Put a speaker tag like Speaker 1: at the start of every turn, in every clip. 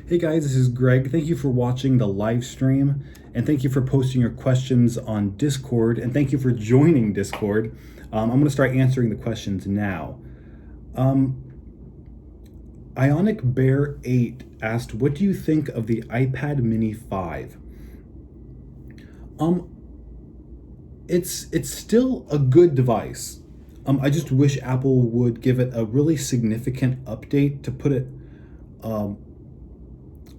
Speaker 1: Hey guys, this is Greg. Thank you for watching the live stream, and thank you for posting your questions on Discord, and thank you for joining Discord. I'm going to start answering the questions now. Um, Ionic Bear 8 asked, "What do you think of the iPad Mini 5?" Um, it's still a good device. I just wish Apple would give it a really significant update to put it um,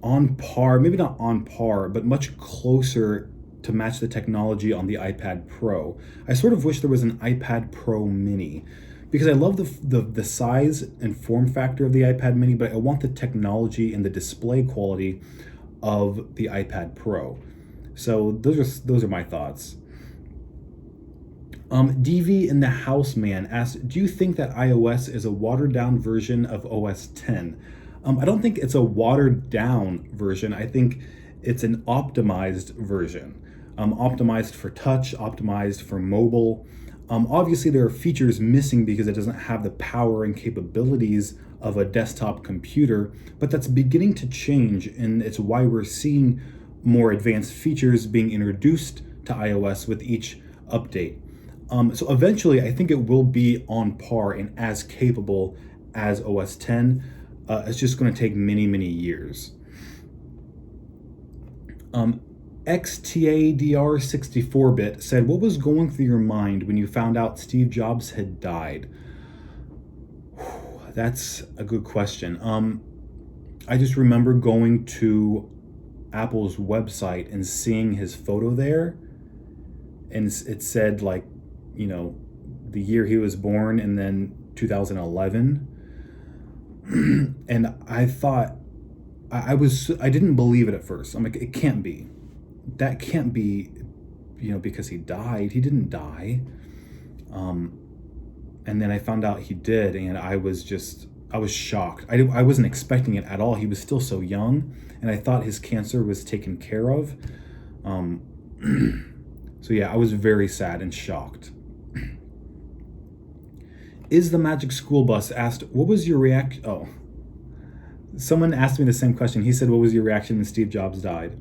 Speaker 1: on par, maybe not on par, but much closer to match the technology on the iPad Pro. I sort of wish there was an iPad Pro Mini because I love the size and form factor of the iPad Mini, but I want the technology and the display quality of the iPad Pro. So those are my thoughts. DV in the House Man asked, "Do you think that iOS is a watered down version of OS 10?" I don't think it's a watered down version. I think it's an optimized version. Optimized for touch, optimized for mobile. Obviously, there are features missing because it doesn't have the power and capabilities of a desktop computer, but that's beginning to change, and it's why we're seeing more advanced features being introduced to iOS with each update. So eventually, I think it will be on par and as capable as OS 10. It's just going to take many, many years. XTADR 64-bit said, "What was going through your mind when you found out Steve Jobs had died?" That's a good question. I just remember going to Apple's website and seeing his photo there, and it said like, the year he was born and then 2011. And I thought, I didn't believe it at first. I'm like, it can't be. That can't be, because he died. He didn't die. And then I found out he did, and I was shocked. I wasn't expecting it at all. He was still so young, and I thought his cancer was taken care of. So yeah, I was very sad and shocked. Is the Magic School Bus asked, "What was your reaction?" Oh, someone asked me the same question. He said, "What was your reaction when Steve Jobs died?"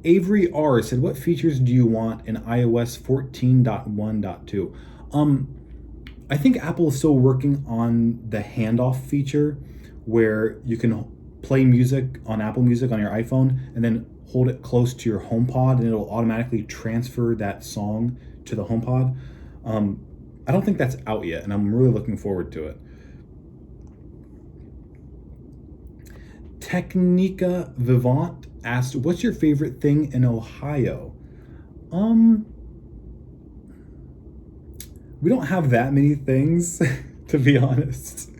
Speaker 1: Avery R said, "What features do you want in iOS 14.1.2?" I think Apple is still working on the handoff feature where you can play music on Apple Music on your iPhone and then hold it close to your HomePod and it'll automatically transfer that song to the HomePod. I don't think that's out yet, and I'm really looking forward to it. Technica Vivant asked, "What's your favorite thing in Ohio?" We don't have that many things, to be honest.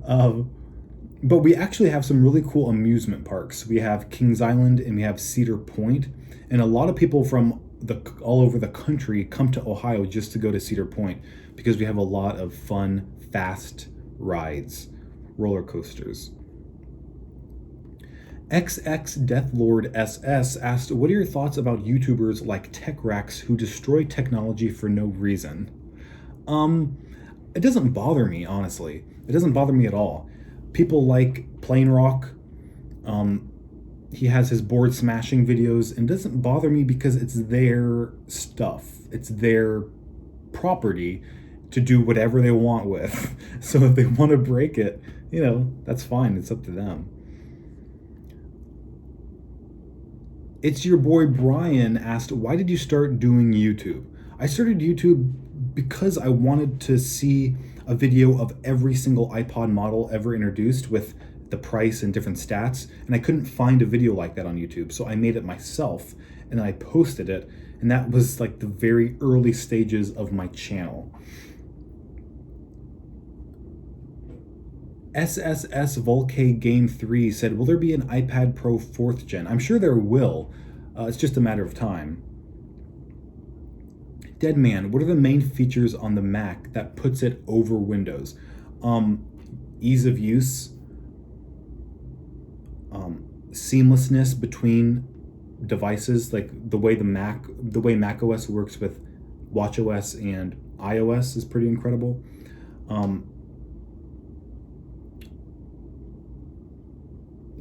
Speaker 1: But we actually have some really cool amusement parks. We have Kings Island and we have Cedar Point, and a lot of people from all over the country come to Ohio just to go to Cedar Point because we have a lot of fun, fast rides, roller coasters. XX Deathlord SS asked, "What are your thoughts about YouTubers like TechRax who destroy technology for no reason?" It doesn't bother me, honestly. It doesn't bother me at all. People like Plain Rock. He has his board smashing videos, and it doesn't bother me because it's their stuff. It's their property to do whatever they want with. So if they want to break it, that's fine. It's up to them. It's Your Boy Brian asked, "Why did you start doing YouTube?" I started YouTube because I wanted to see a video of every single iPod model ever introduced with the price and different stats, and I couldn't find a video like that on YouTube, so I made it myself and I posted it, and that was like the very early stages of my channel. SSS Volcay Game 3 said, "Will there be an iPad Pro 4th gen?" I'm sure there will. It's just a matter of time. Deadman, what are the main features on the Mac that puts it over Windows? Ease of use, seamlessness between devices, like the way Mac OS works with watchOS and iOS is pretty incredible.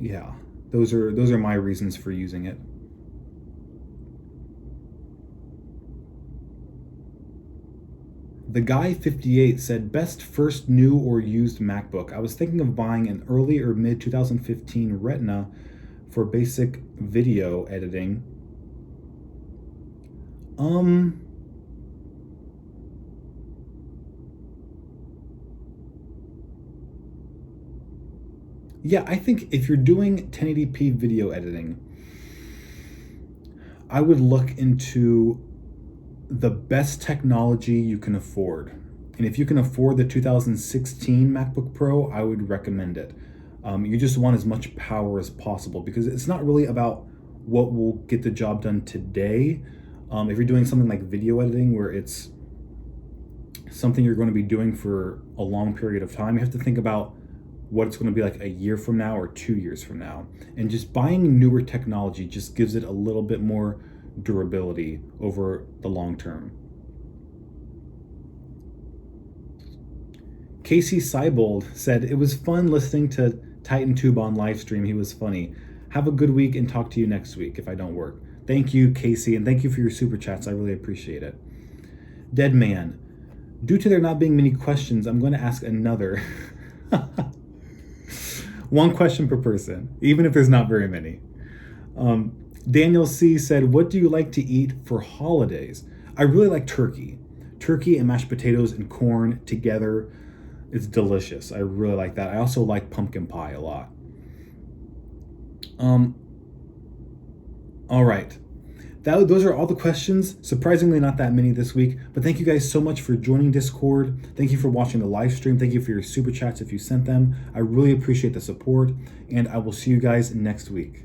Speaker 1: yeah, those are my reasons for using it. The Guy 58 said, best first new or used MacBook. I was thinking of buying an early or mid 2015 Retina for basic video editing. Um, yeah, I think if you're doing 1080p video editing, I would look into the best technology you can afford. And if you can afford the 2016 MacBook Pro, I would recommend it. You just want as much power as possible because it's not really about what will get the job done today. If you're doing something like video editing where it's something you're going to be doing for a long period of time, you have to think about what it's going to be like a year from now or 2 years from now. And just buying newer technology just gives it a little bit more durability over the long term. Casey Seibold said, it was fun listening to Titan Tube on live stream. He was funny. Have a good week and talk to you next week if I don't work. Thank you, Casey, and thank you for your super chats. I really appreciate it. Dead Man. Due to there not being many questions, I'm going to ask another. One question per person, even if there's not very many. Daniel C. said, what do you like to eat for holidays? I really like turkey. Turkey and mashed potatoes and corn together. It's delicious. I really like that. I also like pumpkin pie a lot. All right. Those are all the questions. Surprisingly, not that many this week. But thank you guys so much for joining Discord. Thank you for watching the live stream. Thank you for your super chats if you sent them. I really appreciate the support. And I will see you guys next week.